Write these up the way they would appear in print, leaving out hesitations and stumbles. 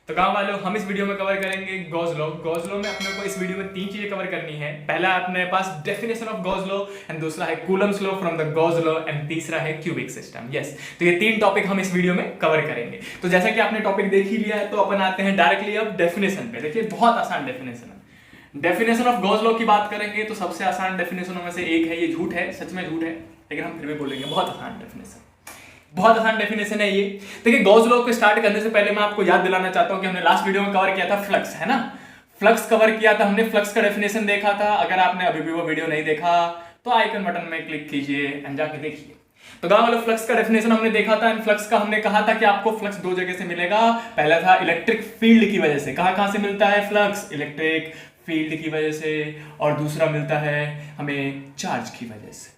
तो गांव वालों, हम इस वीडियो में कवर करेंगे गॉस लॉ। गॉस लॉ में अपने को इस वीडियो में तीन चीजें कवर करनी है। पहला अपने पास definition of Gauss law, and दूसरा है Coulomb's law from the Gauss law, and तीसरा है क्यूबिक सिस्टम। यस, तो ये तीन टॉपिक हम इस वीडियो में कवर करेंगे। तो जैसा कि आपने टॉपिक देख ही लिया है, तो अपन आते हैं डायरेक्टली अब डेफिनेशन पे। देखिए बहुत आसान डेफिनेशन है। डेफिनेशन ऑफ गॉस लॉ की बात करेंगे तो सबसे आसान डेफिनेशनों में से एक है। ये झूठ है, सच में झूठ है, लेकिन हम फिर भी बोलेंगे बहुत आसान डेफिनेशन। बहुत आसान डेफिनेशन है ये। देखिए गॉस लॉ को स्टार्ट करने से पहले मैं आपको याद दिलाना चाहता हूं कि हमने लास्ट वीडियो में कवर किया था फ्लक्स, है ना। फ्लक्स कवर किया था हमने, फ्लक्स का डेफिनेशन देखा था। अगर आपने अभी भी वो वीडियो नहीं देखा तो आइकन बटन में क्लिक कीजिए एंड जाके देखिए। तो गांव वालों, फ्लक्स का डेफिनेशन हमने देखा था। एंड फ्लक्स का हमने कहा था कि आपको फ्लक्स दो जगह से मिलेगा। पहला था इलेक्ट्रिक फील्ड की वजह से। कहां से मिलता है फ्लक्स? इलेक्ट्रिक फील्ड की वजह से। और दूसरा मिलता है हमें चार्ज की वजह से।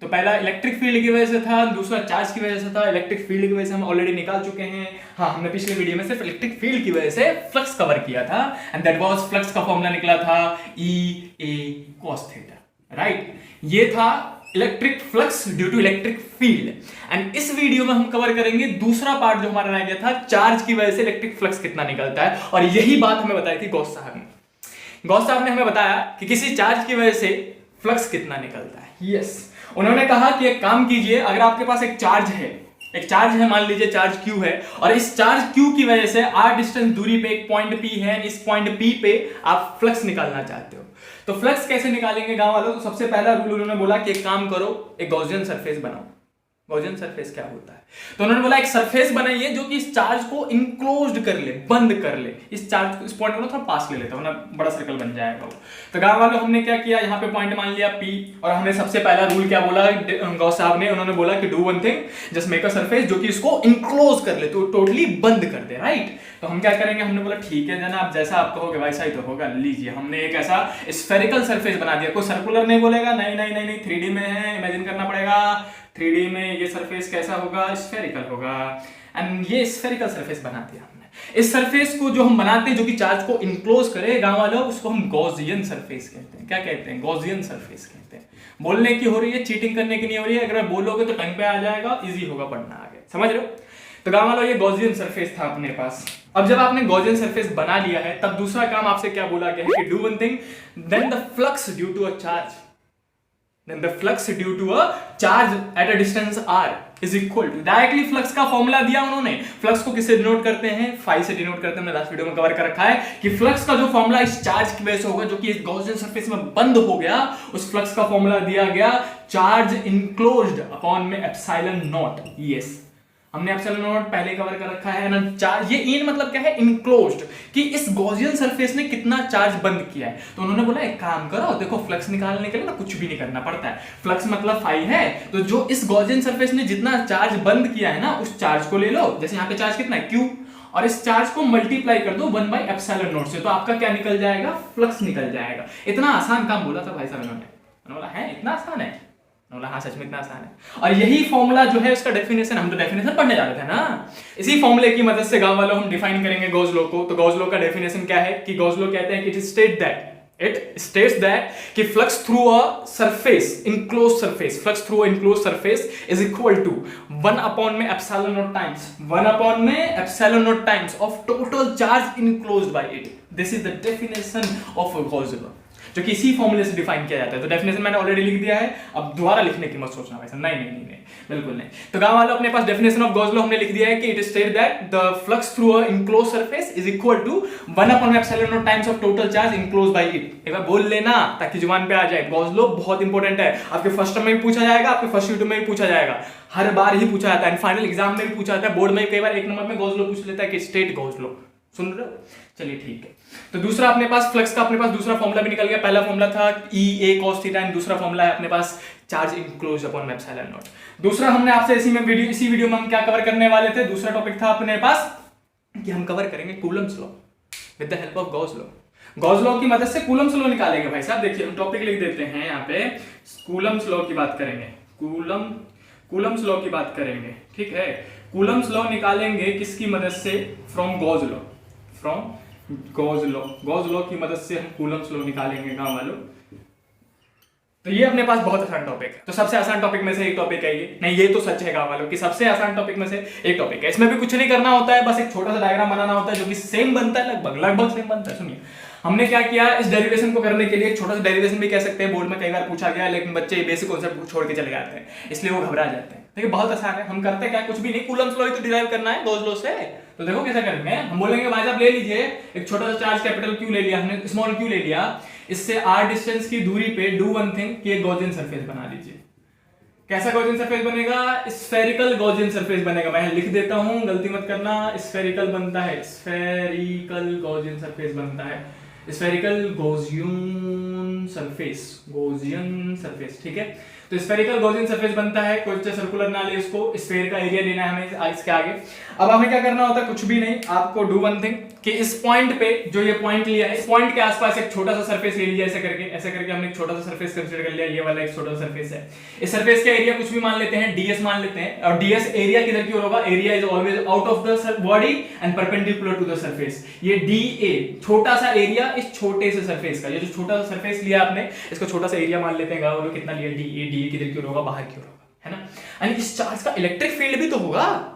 तो पहला इलेक्ट्रिक फील्ड की वजह से था, दूसरा चार्ज की वजह से था। इलेक्ट्रिक फील्ड की वजह से हम ऑलरेडी निकाल चुके हैं। हाँ, हमने पिछले वीडियो में सिर्फ इलेक्ट्रिक फील्ड की वजह से फ्लक्स कवर किया था, एंड दैट वाज फ्लक्स का फॉर्मूला निकला था E A cos theta, right. ये था electric flux due to electric field. And इस वीडियो में हम कवर करेंगे दूसरा पार्ट जो हमारा रह गया था, चार्ज की वजह से इलेक्ट्रिक फ्लक्स कितना निकलता है। और यही बात हमें बताई थी गॉस साहब ने। गॉस साहब ने हमें बताया कि किसी चार्ज की वजह से फ्लक्स कितना निकलता है। यस, उन्होंने कहा कि एक काम कीजिए, अगर आपके पास एक चार्ज है, मान लीजिए चार्ज Q है, और इस चार्ज Q की वजह से r डिस्टेंस दूरी पे एक पॉइंट P है, इस पॉइंट P पे आप फ्लक्स निकालना चाहते हो। तो फ्लक्स कैसे निकालेंगे गांव वालों? तो सबसे पहला रूल उन्होंने बोला कि एक काम करो, एक गॉसियन सरफेस बनाओ। गॉसियन सरफेस क्या होता है? तो उन्होंने बोला एक सरफेस बनाइए जो कि इस चार्ज को इनक्लोज्ड कर ले, बंद कर ले। इस चार्ज को, इस पॉइंट को थोड़ा पास ले लेता हूं ना, बड़ा सर्कल बन जाएगा वो। तो गांव वालों, हमने क्या किया, यहाँ पे पॉइंट मान लिया P, और हमने सबसे पहला रूल क्या बोला गॉस साहब ने? उन्होंने बोला कि do one thing, just make a surface जो कि इसको इनक्लोज कर ले, तो टोटली बंद कर दे, राइट। तो हम क्या करेंगे? हमने बोला ठीक है जनाब, जैसा आप कहोगे वैसा ही तो होगा। लीजिए, हमने एक ऐसा स्फेरिकल सरफेस बना दिया। कोई सर्कुलर नहीं बोलेगा, नहीं 3D में है, इमेजिन करना पड़ेगा। 3D में ये सरफेस कैसा होगा? स्फेरिकल होगा। एंड ये स्फेरिकल सरफेस बना दिया हमने। इस सरफेस को जो हम बनाते हैं, जो कि चार्ज को इनक्लोज करे गांव वालों, उसको हम गॉसियन सरफेस कहते हैं। क्या कहते हैं? गॉसियन सरफेस कहते हैं। बोलने की हो रही है, चीटिंग करने की नहीं हो रही है। अगर बोलोगे तो टंग पे आ जाएगा, इजी होगा पढ़ना आगे, समझ रहे हो। तो गांव वालों, ये गॉसियन सरफेस था अपने पास। अब जब आपने गॉसियन सरफेस बना लिया है, तब दूसरा काम आपसे क्या बोला गया है कि do one thing, then the flux due to a charge, then the flux due to a charge at a distance r is equal to, directly flux का फॉर्मूला दिया उन्होंने। फ्लक्स को किससे डिनोट करते हैं? फाई से डिनोट करते हैं। हमने लास्ट वीडियो में कवर कर रखा है कि फ्लक्स का जो फॉर्मूला इस चार्ज की वजह से होगा, जो कि इस गॉसियन सरफेस में बंद हो गया, उस फ्लक्स का फॉर्मूला दिया गया चार्ज इनक्लोज्ड अपॉन में एप्सिलॉन नॉट। यस, हमने एप्सिलॉन नॉट पहले कवर कर रखा है ना। चार्ज, ये इन मतलब क्या है? इनक्लोज्ड, कि इस गॉसियन सरफेस ने कितना चार्ज बंद किया है। तो उन्होंने बोला एक काम करो, देखो फ्लक्स निकालने के लिए ना कुछ भी नहीं करना पड़ता है। फ्लक्स मतलब फाई है, तो जो इस गॉसियन सरफेस ने जितना चार्ज बंद किया है ना, उस चार्ज को ले लो। जैसे यहाँ पे चार्ज कितना है? Q, और इस चार्ज को मल्टीप्लाई कर दो 1 बाई एप्सिलॉन नॉट से, तो आपका क्या निकल जाएगा? फ्लक्स निकल जाएगा। इतना आसान काम बोला था भाई साहब इन्होंने। बोला है इतना आसान है? बोला हाँ, सच में इतना आसान है। और यही फॉर्मूला जो है उसका डेफिनेशन, हम तो डेफिनेशन पढ़ने जा रहे थे ना, इसी फॉर्मूले की मदद से गांव वालों हम डिफाइन करेंगे गॉस लॉ को। तो गॉस लॉ का डेफिनेशन क्या है कि गॉस लॉ कहते हैं कि इट स्टेट्स दैट कि flux through a surface, enclosed surface, flux through a enclosed surface is equal to 1 upon में एप्सिलॉन नॉट टाइम्स, 1 अपॉन में epsilon naught times of total charge enclosed by it. This is the definition of Gauss law, जो कि इसी फॉर्मूले से define किया जाता है। तो डेफिनेशन मैंने ऑलरेडी लिख दिया है, अब दोबारा लिखने की मत सोचना वैसा। नहीं, बिल्कुल नहीं। तो गांव वालों, अपने पास डेफिनेशन ऑफ गॉस लॉ हमने लिख दिया है कि it state that the flux through a enclosed surface is equal to 1 upon epsilon naught times of total charge enclosed by it. एक बार बोल लेना ताकि जुबान पे आ जाए। गॉस लॉ बहुत इंपॉर्टेंट है, आपके फर्स्ट टर्म में भी पूछा जाएगा, आपके फर्स्ट यूनिट में भी पूछा जाएगा, हर बार ही पूछा जाता है। फाइनल एग्जाम में भी पूछा जाता है, बोर्ड में कई बार 1 नंबर में गॉस लॉ पूछ लेता है कि स्टेट गॉस लॉ। सुन रहे हो? चलिए ठीक है। तो दूसरा अपने पास फ्लक्स का अपने पास दूसरा फॉर्मूला भी निकल गया। पहला फॉर्मूला था E A cos theta, and दूसरा फॉर्मूला है अपने पास charge enclosed upon epsilon naught. दूसरा हमने आपसे इसी वीडियो में हम क्या कवर करने वाले थे? दूसरा टॉपिक था अपने पास कि हम कवर करेंगे Coulomb's law with the help of Gauss law. Gauss law की मदद से कूलम्स लॉ निकालेंगे भाई साहब। देखिए हम टॉपिक लिख देते हैं यहाँ पे, कूलम्स लॉ की बात करेंगे। कूलम्स लॉ की बात करेंगे, ठीक है। कूलम्स लॉ निकालेंगे किसकी मदद से? From Gauss law, from Gauss law. Gauss law की मदद से हम कूलम्स लॉ निकालेंगे गांव वालों। तो ये अपने पास बहुत आसान टॉपिक है। तो सबसे आसान टॉपिक में से एक टॉपिक है ये, नहीं ये तो सच है गाँव वालों की, सबसे आसान टॉपिक में से एक टॉपिक है। इसमें भी कुछ नहीं करना होता है, बस एक छोटा सा डायग्राम बनाना होता है जो कि सेम बनता है, लगभग सेम बनता है। सुनिए हमने क्या किया, इस डेरिवेशन को करने के लिए एक छोटा सा डेरिवेशन भी कह सकते हैं, बोर्ड में कई बार पूछा गया, लेकिन बच्चे बेसिक कॉन्सेप्ट छोड़ के चले जाते हैं, इसलिए वो घबरा जाते हैं। देखिए बहुत आसान है, हम करते क्या, कुछ भी नहीं, कूलम्स लॉ ही तो डिराइव करना है गॉस लॉ से। तो देखो कैसे करेंगे, हम बोलेंगे भाई साहब ले लीजिए एक छोटा सा चार्ज कैपिटल क्यू ले लिया हमने, स्मॉल क्यू ले लिया, इससे r डिस्टेंस की दूरी पे डू वन थिंग कि एक गॉसियन सरफेस बना लीजिए। कैसा गॉसियन सरफेस बनेगा, स्फेरिकल गॉसियन सरफेस बनेगा। मैं लिख देता हूं, गलती मत करना, स्फेरिकल बनता है, स्फेरिकल गॉसियन सरफेस बनता है, स्फेरिकल गॉसियन सरफेस, ठीक है। तो स्फेरिकल गॉसियन सरफेस बनता है, कोई सर्कुलर ना ले, इसको स्फेयर का एरिया लेना है हमें इसके आगे। अब हमें क्या करना होता है, कुछ भी नहीं, आपको डू वन थिंग कि इस पॉइंट पे, जो ये पॉइंट लिया है, इस पॉइंट के आसपास एक छोटा सा सरफेस ले लिया, ऐसे करके हमने एक छोटा सा सरफेस कंसीडर कर लिया, ये वाला एक छोटा सा सरफेस है। इस सरफेस का एरिया कुछ भी मान लेते हैं, ds मान लेते हैं, और ds एरिया किधर की ओर होगा, area is always out of the body and perpendicular to the surface. ये da छोटा सा एरिया इस छोटे से सरफेस का, ये जो छोटा सा सरफेस लिया आपने, इसको छोटा सा एरिया मान लेते हैं, गाँव कितना लिया, da किधर की ओर होगा, बाहर की ओर होगा, है ना। यानी इस चार्ज का इलेक्ट्रिक फील्ड भी तो होगा,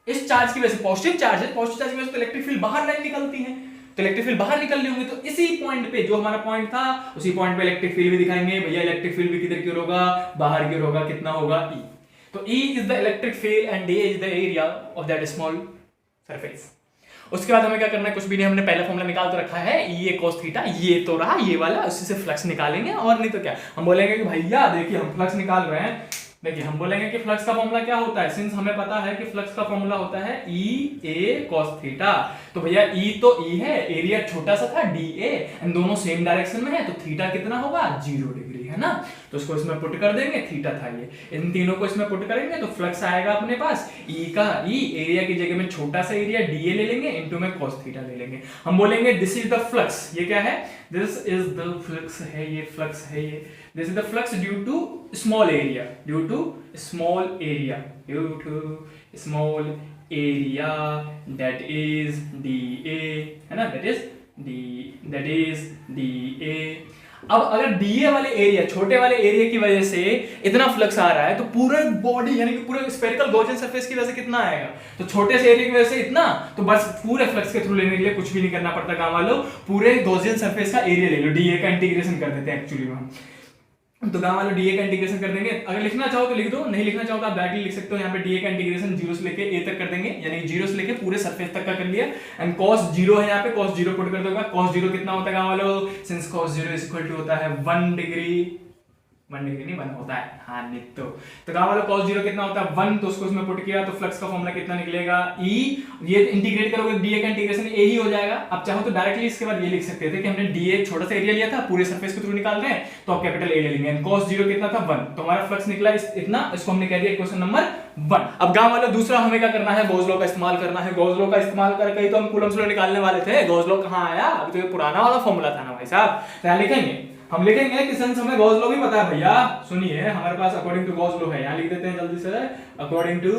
इस चार्ज की वजह से, पॉजिटिव चार्ज है, पॉजिटिव चार्ज की वजह से तो इलेक्ट्रिक फील्ड बाहर नहीं निकलती है, तो इलेक्ट्रिक फील्ड बाहर निकल रही होंगी, तो इसी पॉइंट पे, जो हमारा पॉइंट था, उसी पॉइंट पे इलेक्ट्रिक फील्ड भी दिखाएंगे भैया, इलेक्ट्रिक फील्ड भी किधर की ओर होगा, बाहर की ओर होगा, कितना होगा, E। तो E is the electric field and D is the area of that small surface. उसके बाद हमें क्या करना है, कुछ भी नहीं, हमने पहला फॉर्मूला निकाल तो रखा है, ये cos थीटा, ये तो रहा ये वाला, उसी से फ्लक्स निकालेंगे, और नहीं तो क्या, हम बोलेंगे कि भैया देखिए हम फ्लक्स निकाल रहे हैं, देखिए हम बोलेंगे कि फ्लक्स का फॉर्मूला क्या होता है, सिंस हमें पता है कि फ्लक्स का फॉर्मूला होता है E a cos थीटा। तो भैया E तो E है, एरिया छोटा सा था dA, एंड दोनों सेम डायरेक्शन में है, तो थीटा कितना होगा, 0 डिग्री, है ना। तो इसको इसमें पुट कर देंगे, थीटा था ये, इन तीनों को इसमें पुट करेंगे तो फ्लक्स आएगा अपने पास E का E, एरिया की जगह में छोटा सा एरिया dA ले लेंगे, इनटू में cos थीटा ले लेंगे। हम बोलेंगे दिस इज द फ्लक्स, ये क्या है, दिस इज द फ्लक्स है, ये फ्लक्स है, ये this is the flux due to small area, due to small area that is dA, है ना, that is dA। अब अगर dA वाले एरिया, छोटे वाले एरिया की वजह से इतना फ्लक्स आ रहा है, तो पूरे बॉडी यानी कि पूरे स्फेरिकल गॉसियन सरफेस की वजह से कितना आएगा, तो छोटे से एरिया की वजह से इतना, तो बस पूरे फ्लक्स के थ्रू लेने के लिए कुछ भी नहीं करना पड़ता काम वालों, पूरे गॉसियन सरफेस का एरिया ले लो, dA का इंटीग्रेशन कर देते हैं एक्चुअली में हम, तो गाँव वालों dA का इंटीग्रेशन कर देंगे। अगर लिखना चाहो तो लिख दो, नहीं लिखना चाहो तो आप डायरेक्टली लिख सकते हो, यहाँ पे dA का इंटीग्रेशन 0 से लेके a तक कर देंगे, यानी 0 से लेके पूरे सरफेस तक का कर लिया, एंड cos 0 है, यहाँ पे cos 0 पुट कर दोगे, cos 0 कितना होता है गाँव वालों, since cos 0 is equal to होता है 1 डिग्री, 1 डिग्री नहीं 1 होता है, हाँ नित्तो। तो गाँव वालों cos 0 कितना होता है 1, तो उसको इसमें पुट किया, तो फ्लक्स का फॉर्मूला कितना निकलेगा, E, ये इंटीग्रेट करोगे dA का इंटीग्रेशन A ही हो जाएगा। अब चाहो तो डायरेक्टली इसके बाद ये लिख सकते थे कि हमने dA छोटा सा एरिया लिया था, पूरे सरफेस के थ्रू निकाल रहे हैं, तो आप कैपिटल A ले लेंगे, cos 0 कितना था 1, तो हमारा फ्लक्स निकला इतना, इसको हमने कह दिया क्वेश्चन नंबर 1। अब गाँव वालों दूसरा हमें क्या करना है, गॉस लॉ का इस्तेमाल करना है। गॉस लॉ का इस्तेमाल करके तो हम कूलम्स लॉ निकालने वाले थे, गॉस लॉ कहाँ आया, अभी तो ये पुराना वाला फॉर्मूला था ना भाई साहब। यहाँ लिखेंगे, हम लिखेंगे कि सिंस हमें गॉस लॉ भी पता है भैया, सुनिए हमारे पास अकॉर्डिंग टू गॉस लॉ है, यहाँ लिख देते हैं जल्दी से, according to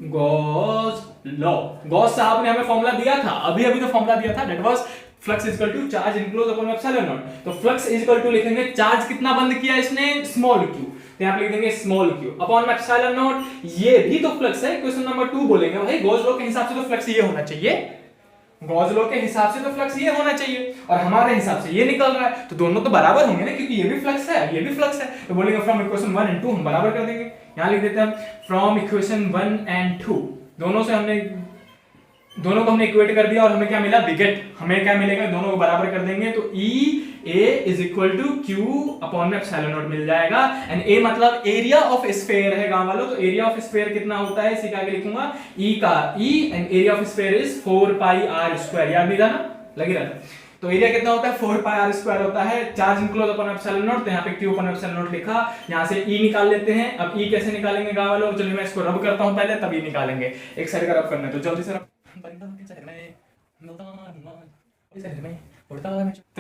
Gauss law. Gauss साहब ने हमें फॉर्मूला दिया था, अभी तो फॉर्मूला दिया था, that was flux is equal to charge enclose upon epsilon naught. तो फ्लक्स इज इक्वल टू लिखेंगे, चार्ज कितना बंद किया इसने, स्मॉल q, तो यहाँ पे लिख देंगे small q upon epsilon not, ये भी तो फ्लक्स है, क्वेश्चन नंबर 2 बोलेंगे भाई गॉस लॉ के हिसाब से तो फ्लक्स ये होना चाहिए, गॉस लॉ के हिसाब से तो फ्लक्स ये होना चाहिए, और हमारे हिसाब से ये निकल रहा है, तो दोनों तो बराबर होंगे ना, क्योंकि ये भी फ्लक्स है, ये भी फ्लक्स है, तो बोलेंगे फ्रॉम इक्वेशन 1 एंड 2 हम बराबर कर देंगे। यहाँ लिख देते हैं हम फ्रॉम इक्वेशन 1 एंड 2, दोनों को हमने इक्वेट कर दिया, और हमें क्या मिला, बिगेट, हमें क्या मिलेगा, दोनों को बराबर कर देंगे, तो E a is equal to q upon epsilon naught मिल जाएगा, एंड a मतलब एरिया ऑफ स्फीयर है गाँव वालों, तो एरिया ऑफ स्फीयर कितना होता है, इसी का आगे लिखूंगा E का E, and area of sphere is 4 pi r square, याद नहीं था ना, लगी रहा था। तो एरिया कितना होता है 4 पाई r स्क्वायर होता है, charge enclose upon epsilon naught, तो यहाँ पे q अपॉन एप्सिलॉन नॉट लिखा, यहाँ से E निकाल लेते हैं। अब E कैसे निकालेंगे गाँव वालों, चलिए मैं इसको रब करता हूँ पहले, तब E निकालेंगे, एक साइड का रब करना है, तो जल्दी से रब। तो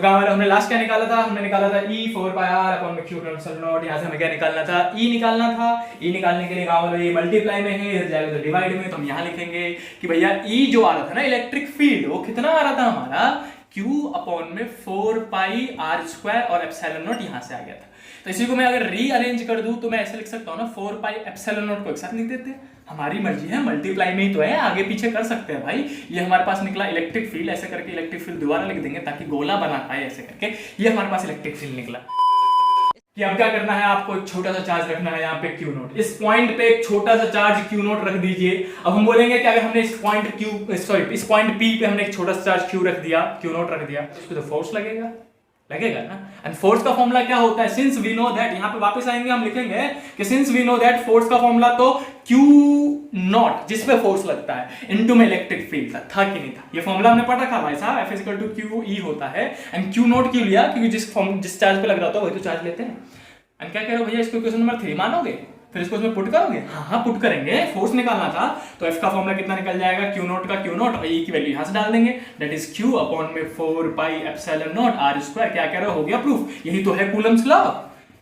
गाँव वाले हमने लास्ट क्या निकाला था, हमने निकाला था E 4 pi r upon q epsilon not, यहाँ से हमें क्या निकालना था, E निकालना था। E निकालने के लिए गाँव वाले ये मल्टीप्लाई में है, इधर जाएगा तो डिवाइड में, तो हम यहाँ लिखेंगे कि भैया E जो आ रहा था ना इलेक्ट्रिक फील्ड, वो कितना आ रहा था हमारा, q अपॉन में 4 पाई r स्क्वायर और एप्सिलॉन नॉट यहाँ से आ गया था। तो इसी को मैं अगर रीअरेंज कर दूं तो मैं ऐसे लिख सकता हूं ना 4 पाई एप्सिलॉन नॉट को एक साथ लिख देते हैं। हमारी मर्जी है, मल्टीप्लाई में ही तो है, आगे पीछे कर सकते हैं भाई। ये हमारे पास निकला इलेक्ट्रिक फील्ड, ऐसे करके इलेक्ट्रिक फील्ड दोबारा लिख देंगे ताकि गोला बना पाए, ऐसे करके ये हमारे पास इलेक्ट्रिक फील्ड निकला। कि अब क्या करना है, आपको एक छोटा सा चार्ज रखना है यहाँ पे Q नोट। इस पॉइंट पे एक छोटा सा चार्ज Q नोट रख दीजिए। अब हम बोलेंगे कि अगर हमने इस पॉइंट P पे हमने एक छोटा सा चार्ज Q रख दिया, Q नोट रख दिया, तो उस पे तो फोर्स लगेगा ना। एंड फोर्स का फॉर्मूला क्या होता है, सिंस वी नो दैट, यहाँ पे वापस आएंगे हम लिखेंगे कि since we know that force का फॉर्मूला तो Q नॉट जिस पे फोर्स लगता है इनटू में इलेक्ट्रिक फील्ड था कि नहीं था। ये फॉर्मूला हमने पढ़ रखा भाई साहब, F इक्वल टू QE होता है। एंड Q नॉट क्यों लिया, क्योंकि जिस चार्ज पे लग रहा था वही तो चार्ज लेते हैं। एंड क्या कह रहे हो भैया, इसको क्वेश्चन नंबर 3 मानोगे, फिर इसको इसमें पुट करोगे? हाँ पुट करेंगे, फोर्स निकालना था तो F का फॉर्मूला कितना निकल जाएगा, Q नोट का Q नोट और E की वैल्यू यहाँ से डाल देंगे, दैट इज Q अपॉन में 4 pi epsilon not R square. क्या कह रहे हो, गया प्रूफ। यही तो है कूलम्स लॉ,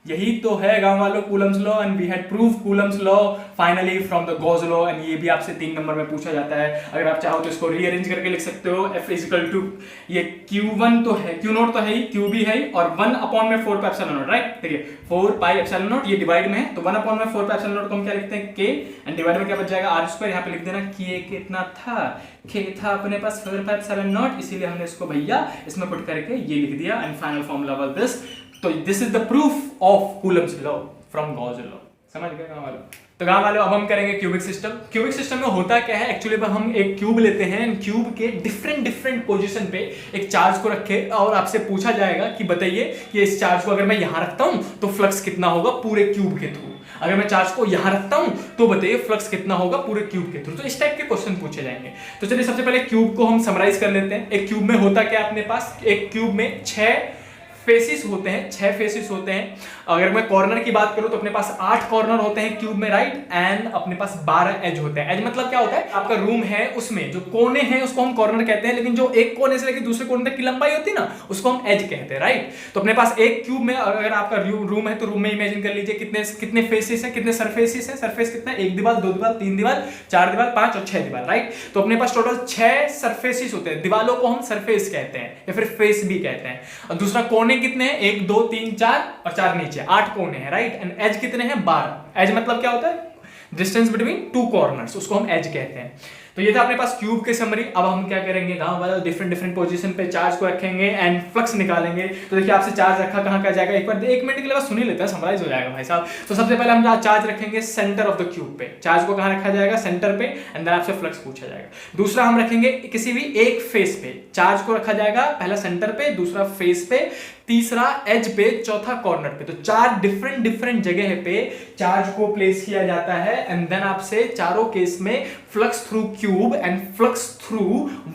यही तो है गांव वालों Coulomb's law. And we had prove Coulomb's law finally from the Gauss law. And ये भी आपसे 3 नंबर में पूछा जाता है। अगर आप चाहो तो इसको रीअरेंज करके लिख सकते हो, F इक्वल टू ये Q1 तो है, Q नोट तो है ही, Q भी है और 1 अपॉन में 4 पाई एप्सिलॉन नॉट, राइट। देखिए 4 पाई एप्सिलॉन नॉट ये डिवाइड में है तो 1 अपॉन में 4 पाई एप्सिलॉन नॉट को हम क्या लिखते हैं, K, एंड डिवाइड में क्या बच जाएगा, R स्क्वायर। यहाँ पे लिख देना K कितना था, K था अपने पास 4 पाई एप्सिलॉन नॉट, इसीलिए हमने इसको भैया इसमें पुट करके ये लिख दिया। And final formula was this. तो this is the proof of Coulomb's law from Gauss law. समझ गए गांव वालों? तो गांव वालों अब हम करेंगे क्यूबिक सिस्टम। क्यूबिक सिस्टम में होता क्या है, एक्चुअली हम एक क्यूब लेते हैं, क्यूब के डिफरेंट पोजीशन पे एक चार्ज को रखे और आपसे पूछा जाएगा कि बताइए कि इस चार्ज को अगर मैं यहां रखता हूं तो फ्लक्स कितना होगा पूरे क्यूब के थ्रू, अगर मैं चार्ज को यहां रखता हूं तो बताइए फ्लक्स कितना होगा पूरे क्यूब के थ्रू। तो इस टाइप के क्वेश्चन पूछे जाएंगे। तो चलिए सबसे पहले क्यूब को हम समराइज कर लेते हैं। एक क्यूब में होता क्या अपने पास, एक क्यूब में 6 फेसिस होते हैं, 6 फेसिस होते हैं। अगर मैं कॉर्नर की बात करूं तो अपने पास 8 कॉर्नर होते हैं क्यूब में, राइट। एंड अपने पास 12 एज होते हैं। एज मतलब क्या होता है, आपका रूम है उसमें जो कोने हैं उसको हम कॉर्नर कहते हैं, लेकिन जो एक कोने से लेकर दूसरे कोने तक की लंबाई होती है ना उसको हम एज कहते हैं, राइट। तो अपने पास एक क्यूब में अगर आपका रूम है तो रूम में इमेजिन कर लीजिए कितने फेसिस है, कितने सरफेसिस है। सरफेस कितना है, 1 दीवार, 2 दीवार, 3 दीवार, 4 दीवार, 5 और 6 दीवार, राइट। तो अपने पास टोटल 6 सरफेसिस होते हैं। दीवारों को हम सरफेस कहते हैं या फिर फेस भी कहते हैं। और दूसरा कोने कितने हैं, 1 2 3 4 और 4 नीचे, 8 कोने हैं, राइट। एंड एज कितने हैं, 12। एज मतलब क्या होता है, डिस्टेंस बिटवीन 2 कॉर्नर्स, उसको हम एज कहते हैं। तो ये था अपने पास क्यूब के समरी। अब हम क्या करेंगे, गांव वाले डिफरेंट पोजीशन पे चार्ज को रखेंगे एंड फ्लक्स निकालेंगे। तो देखिए आपसे चार्ज रखा कहां का जाएगा, एक बार 1 मिनट के लिए बस सुन ही लेते हैं, समराइज हो जाएगा भाई साहब। तो सबसे पहले हम चार्ज रखेंगे सेंटर ऑफ द क्यूब पे। चार्ज को कहां रखा जाएगा, सेंटर पे। एंड देन आपसे फ्लक्स पूछा जाएगा। दूसरा हम रखेंगे किसी भी एक फेस पे, चार्ज को रखा जाएगा पहला सेंटर पे, दूसरा फेस पे, तीसरा एज पे, चौथा कॉर्नर पे। तो 4 डिफरेंट जगह पे चार्ज को प्लेस किया जाता है। एंड देन आपसे चारों केस में flux through cube and flux through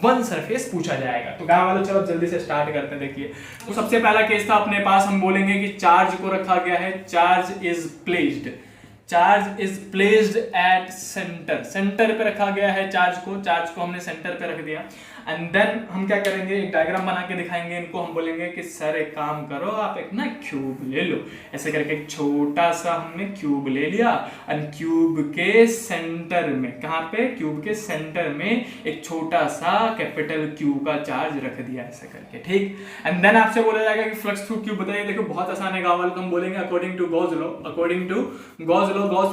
one surface पूछा जाएगा। तो गांव वालों चलो जल्दी से स्टार्ट करते हैं। देखिए तो सबसे पहला केस था अपने पास, हम बोलेंगे कि चार्ज को रखा गया है, charge is placed at centre. Centre पे रखा गया है चार्ज को हमने सेंटर पे रख दिया। एंड देन हम क्या करेंगे, एक डायग्राम बना के दिखाएंगे इनको। हम बोलेंगे कि सर एक काम करो, आप एक ना क्यूब ले लो। ऐसे करके एक छोटा सा हमने क्यूब ले लिया एंड क्यूब के सेंटर में, कहाँ पे, क्यूब के सेंटर में एक छोटा सा कैपिटल क्यू का चार्ज रख दिया ऐसे करके, ठीक। एंड देन आपसे बोला जाएगा कि फ्लक्स थ्रू क्यूब बताइए। देखो बहुत आसान है गाँव वालों को, हम बोलेंगे अकॉर्डिंग टू गॉस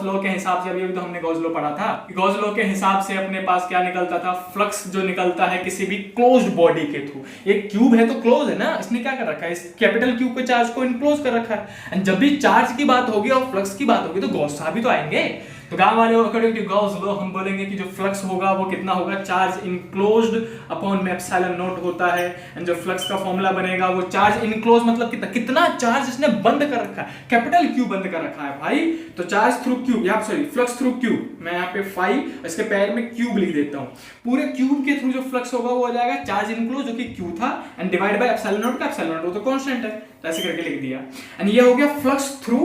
लॉ के हिसाब से, अभी तो हमने गॉस लॉ पढ़ा था। गॉस लॉ के हिसाब से अपने पास क्या निकलता था, फ्लक्स जो निकलता है किसी भी क्लोज्ड बॉडी के थ्रू। एक क्यूब है तो क्लोज है ना, इसने क्या कर रखा है, इस कैपिटल क्यूब के चार्ज को इनक्लोज कर रखा है। एंड जब भी चार्ज की बात होगी और फ्लक्स की बात होगी तो गॉस लॉ भी तो आएंगे। तो गांव वाले अकॉर्डिंग टू गॉस लॉ हम बोलेंगे कि जो फ्लक्स होगा वो कितना होगा, चार्ज इनक्लोज्ड अपॉन में एप्सिलॉन नॉट होता है। एंड जो फ्लक्स का फॉर्मूला बनेगा वो चार्ज इनक्लोज मतलब कितना चार्ज इसने बंद कर रखा है, कैपिटल क्यू बंद कर रखा है भाई। तो चार्ज थ्रू क्यूब, या सॉरी फ्लक्स थ्रू क्यूब, मैं यहाँ पे 5 इसके पैर में क्यूब लिख देता हूँ। पूरे क्यूब के थ्रू जो फ्लक्स होगा वो हो जाएगा चार्ज इनक्लोज जो कि क्यू था and divide by epsilon not का, एप्सिलॉन नॉट तो कांस्टेंट है, तो ऐसे करके लिख दिया। एंड ये हो गया flux through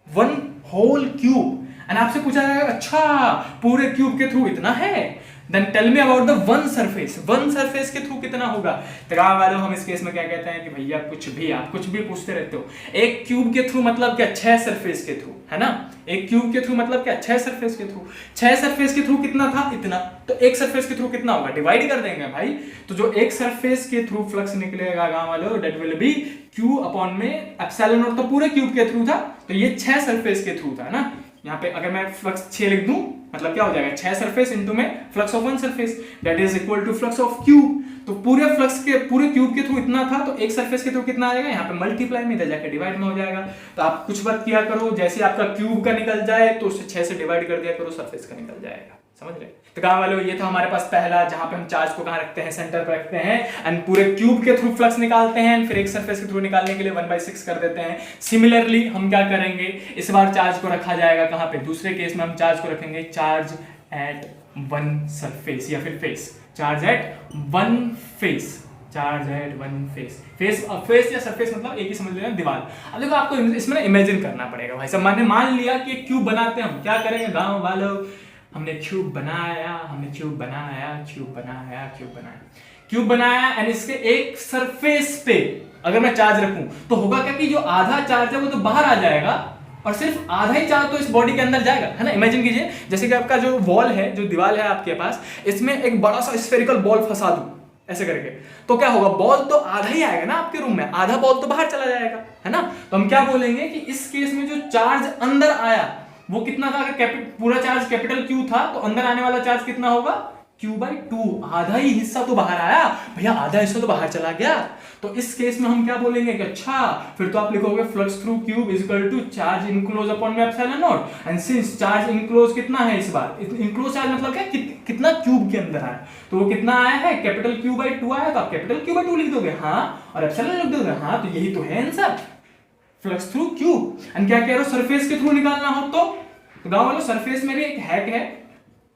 one whole cube. And आपसे पूछा जाएगा अच्छा पूरे क्यूब के थ्रू इतना है, then tell me about the one surface, one surface के थ्रू कितना होगा। तो गाँव वालों हम इस केस में क्या कहते हैं कि भैया आप कुछ भी पूछते रहते हो। एक क्यूब के थ्रू मतलब क्या, 6 सरफेस के थ्रू, है ना। एक क्यूब के थ्रू मतलब क्या, 6 सरफेस के थ्रू। 6 सरफेस के थ्रू कितना था, इतना। तो एक सरफेस के थ्रू कितना होगा, डिवाइड कर देंगे भाई। तो जो एक सरफेस के थ्रू फ्लक्स निकलेगा गाँव वालों, that will be Q upon में एप्सिलॉन नॉट। तो पूरे क्यूब के थ्रू था, तो ये 6 सरफेस के थ्रू था ना। यहाँ पे अगर मैं फ्लक्स 6 लिख दूं, मतलब क्या हो जाएगा, 6 सरफेस इनटू में flux of one surface, that is equal to flux of cube. तो पूरे फ्लक्स के पूरे क्यूब के थ्रू इतना था, तो एक सरफेस के थ्रू कितना आ जाएगा, यहाँ पे मल्टीप्लाई में, इधर जाकर डिवाइड में हो जाएगा। तो आप कुछ बात किया करो, जैसे आपका क्यूब का निकल जाए तो उससे 6 से डिवाइड कर दिया करो, सरफेस का निकल जाएगा। समझ रहे। तो गाँव वालों ये था हमारे पास पहला, जहां पे हम चार्ज को कहां रखते हैं, सेंटर पर रखते हैं एंड पूरे क्यूब के थ्रू फ्लक्स निकालते हैं, फिर एक सरफेस के थ्रू निकालने के लिए 1/6 कर देते हैं। सिमिलरली हम क्या करेंगे, इस बार चार्ज को रखा जाएगा कहां पे, दूसरे केस में हम चार्ज को रखेंगे चार्ज एट वन सरफेस या फिर face, charge at one face, charge at one face. Face या सरफेस मतलब एक ही समझ लेना, दीवार। अब देखो आपको इसमें इमेजिन करना पड़ेगा भाई साहब। मैंने मान लिया कि एक क्यूब बनाते हैं, हम क्या करेंगे गाँव वालों, हमने क्यूब बनाया, क्यूब बनाया एंड इसके एक सरफेस पे अगर मैं चार्ज रखूं तो होगा क्या कि जो आधा चार्ज है वो तो बाहर आ जाएगा और सिर्फ आधा ही चार्ज तो इस बॉडी के अंदर जाएगा, है ना। इमेजिन कीजिए जैसे कि आपका जो वॉल है, जो दीवार है आपके पास, इसमें एक बड़ा सा स्फेरिकल बॉल फंसा दूं ऐसे करके, तो क्या होगा, बॉल तो आधा ही आएगा ना आपके रूम में, आधा बॉल तो बाहर चला जाएगा, है ना। तो हम क्या बोलेंगे कि इस केस में जो चार्ज अंदर आया वो कितना था, अगर पूरा चार्ज कैपिटल क्यू था तो अंदर आने वाला चार्ज कितना होगा, Q/2। आधा ही हिस्सा तो बाहर आया भैया, आधा हिस्सा तो बाहर चला गया। तो इस केस में हम क्या बोलेंगे कि अच्छा, फिर तो आप लिखोगे flux through cube is equal to charge enclose upon में epsilon naught. And since charge enclose कितना है इस बार, इनक्लोज चार्ज मतलब क्या, कितना क्यूब के अंदर आया, तो वो कितना आया है, कैपिटल Q/2 आया, तो आप कैपिटल Q/2 लिख दोगे, हाँ, और एप्सिलॉन लिख दोगे, हाँ। तो यही तो है answer, flux through cube. And क्या कह रहे हो, सरफेस के थ्रू निकालना हो तो गाँव वालों सरफेस में भी एक हैक है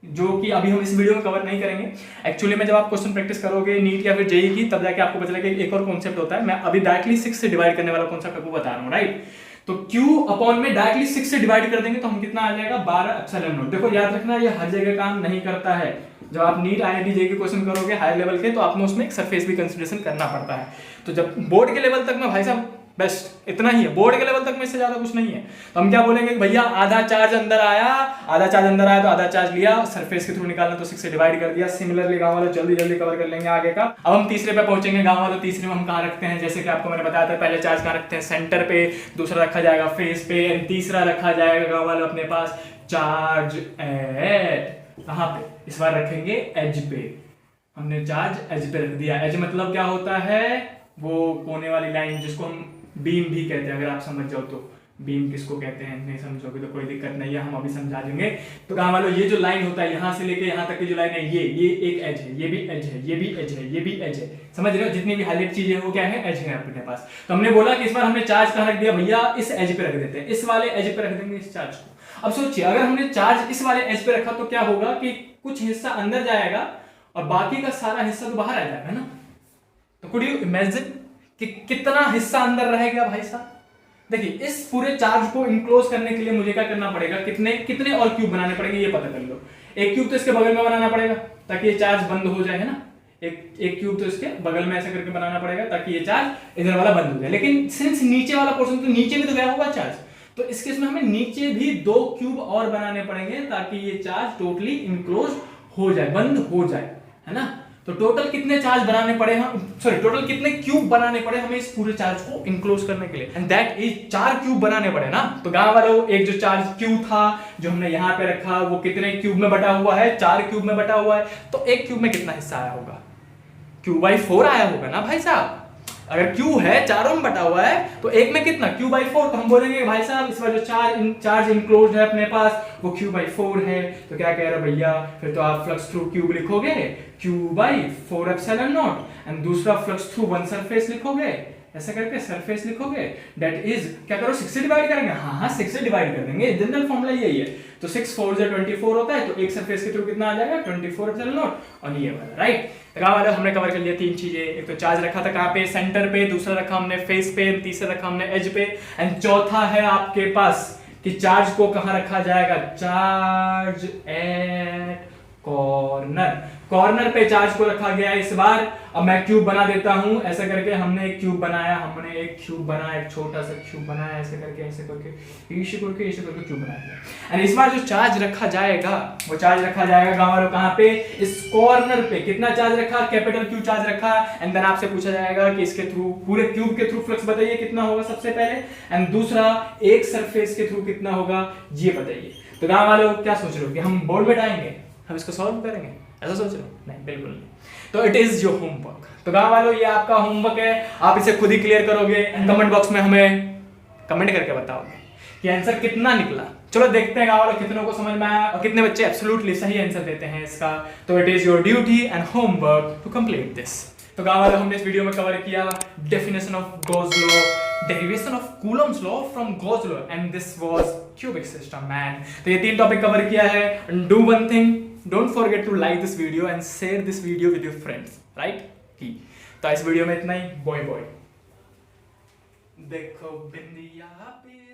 जो कि अभी हम इस वीडियो में कवर नहीं करेंगे। एक्चुअली में जब आप क्वेश्चन प्रैक्टिस करोगे नीट या फिर जेईई की, तब जाके आपको पता लगेगा एक और कॉन्सेप्ट होता है। मैं अभी डायरेक्टली 6 से डिवाइड करने वाला कॉन्सेप्ट आपको बता रहा हूँ, राइट। तो Q अपॉन में डायरेक्टली 6 से डिवाइड कर देंगे तो हम कितना आ जाएगा, 12 एप्सिलॉन नॉट। देखो याद रखना, ये हर जगह काम नहीं करता है। जब आप नीट IIT जेईई के क्वेश्चन करोगे हायर लेवल के, तो आपने उसमें एक सरफेस भी कंसिडरेशन करना पड़ता है। तो जब बोर्ड के लेवल तक में भाई साहब बेस्ट इतना ही है, बोर्ड के लेवल तक में इससे ज्यादा कुछ नहीं है। तो हम क्या बोलेंगे कि भैया आधा चार्ज अंदर आया, तो आधा चार्ज लिया, सरफेस के थ्रू निकालना तो 6 से डिवाइड कर दिया। सिमिलरली गाँव वालों जल्दी कवर कर लेंगे आगे का। अब हम तीसरे पे पहुंचेंगे गाँव वालों। तीसरे में हम कहाँ रखते हैं, जैसे कि आपको मैंने बताया था, पहले चार्ज कहाँ रखते हैं, सेंटर पे, दूसरा रखा जाएगा फेस पे, एंड तीसरा रखा जाएगा गाँव वालों अपने पास चार्ज एट, कहाँ पे, इस बार रखेंगे एज पे। हमने चार्ज एज पे रख दिया। एज मतलब क्या होता है, वो कोने वाली लाइन जिसको हम बीम भी कहते हैं, अगर आप समझ जाओ तो। बीम किसको कहते हैं, नहीं समझोगे तो कोई दिक्कत नहीं है, हम अभी समझा देंगे। तो काम वालों ये जो लाइन होता है यहां से लेके यहां तक की जो लाइन है, ये एक एज है, ये भी एज है, ये भी एज है, ये भी एज है। समझ रहे हो, जितनी भी हाईलाइट चीजें हैं वो क्या है, एज है अपने पास। तो हमने बोला कि इस बार हमने चार्ज कहां रख दिया भैया, इस एज पे रख देते हैं, इस वाले एज पे रख देंगे इस चार्ज को। अब सोचिए अगर हमने चार्ज इस वाले एज पे रखा तो क्या होगा कि कुछ हिस्सा अंदर जाएगा और बाकी का सारा हिस्सा तो बाहर आ जाएगा ना। तो कुड यू इमेजिन कि कितना हिस्सा अंदर रहेगा भाई साहब। देखिए इस पूरे चार्ज को इनक्लोज करने के लिए मुझे क्या करना पड़ेगा, कितने और क्यूब बनाने पड़ेंगे ये पता कर लो। एक क्यूब तो इसके बगल में बनाना पड़ेगा ताकि ये चार्ज बंद हो जाए, है ना। एक क्यूब तो इसके बगल में ऐसा करके बनाना पड़ेगा ताकि ये चार्ज इधर वाला बंद हो जाए। लेकिन सिंस नीचे वाला पोर्शन तो नीचे भी तो गया होगा चार्ज, तो इस केस में हमें नीचे भी 2 क्यूब और बनाने पड़ेंगे ताकि ये चार्ज टोटली इनक्लोज हो जाए, बंद हो जाए, है ना। तो टोटल कितने चार्ज बनाने पड़े हम, टोटल कितने क्यूब बनाने पड़े हमें इस पूरे चार्ज को इनक्लोज करने के लिए, एंड दैट इज 4 क्यूब बनाने पड़े ना। तो गांव वालों एक जो चार्ज क्यू था जो हमने यहाँ पे रखा वो कितने क्यूब में बटा हुआ है, 4 क्यूब में बटा हुआ है। तो एक क्यूब में कितना हिस्सा आया होगा, Q/4 आया होगा ना भाई साहब। अगर Q है चारों में बटा हुआ है तो एक में कितना, Q/4। तो हम बोलेंगे भाई साहब इस बार जो चार्ज इनक्लोज है अपने पास वो Q/4 है। तो क्या कह रहे भैया, फिर तो आप फ्लक्स थ्रू क्यूब लिखोगे Q/4 एप्सिलॉन नॉट, एंड दूसरा फ्लक्स थ्रू वन सरफेस लिखोगे, ऐसा करके सरफेस लिखोगे, दैट इज क्या करो 6 से डिवाइड करेंगे, हाँ 6 से डिवाइड कर देंगे, जनरल फॉर्मूला यही है। तो 6 4 से 24 होता है, तो एक सरफेस के थ्रू कितना आ जाएगा 24 एप्सिलॉन नॉट, और ये वाला, राइट। तो कहाँ वाला हमने कवर कर लिया 3 चीजें। एक तो चार्ज रखा था कहाँ पे, सेंटर पे, दूसरा रखा हमने फेस पे, तीसरा रखा हमने एज पे, एंड चौथा है आपके पास कि चार्ज को कहाँ रखा जाएगा, चार्ज एट कॉर्नर, कॉर्नर पे चार्ज को रखा गया है इस बार। अब मैं क्यूब बना देता हूं ऐसा करके, हमने एक क्यूब बनाया, एक छोटा सा क्यूब बनाया ऐसे करके क्यूब बना दिया। एंड इस बार जो चार्ज रखा जाएगा वो चार्ज रखा जाएगा गांव वालों कहां पे, इस कॉर्नर पे। कितना चार्ज रखा, कैपिटल क्यू चार्ज रखा। एंड देन आपसे पूछा जाएगा कि इसके थ्रू, पूरे क्यूब के थ्रू फ्लक्स बताइए कितना होगा सबसे पहले, एंड दूसरा एक सरफेस के थ्रू कितना होगा ये बताइए। तो गांव वालों क्या सोच रहे हो कि हम बोर्ड में आएंगे, हम इसको सॉल्व करेंगे, ऐसा सोच रहे हो? नहीं, बिल्कुल नहीं। तो इट इज योर होमवर्क। तो गांव वालों ये आपका होमवर्क है, आप इसे खुद ही क्लियर करोगे एंड कमेंट बॉक्स में हमें कमेंट करके बताओगे कि आंसर कितना निकला। चलो देखते हैं गांव वालों कितनों को समझ में आया और कितने बच्चे एब्सोल्युटली सही आंसर देते हैं इसका। तो it is your duty and homework to complete this. तो गांव वालों हमने इस वीडियो में कवर किया definition of Gauss law, derivation of Coulomb's law from Gauss law, and this was cubic system man। तो ये 3 टॉपिक कवर किया है। Do one thing, don't forget to like this video and share this video with your friends, right? तो इस video में इतना ही। Boy boy. देखो बिंदिया पे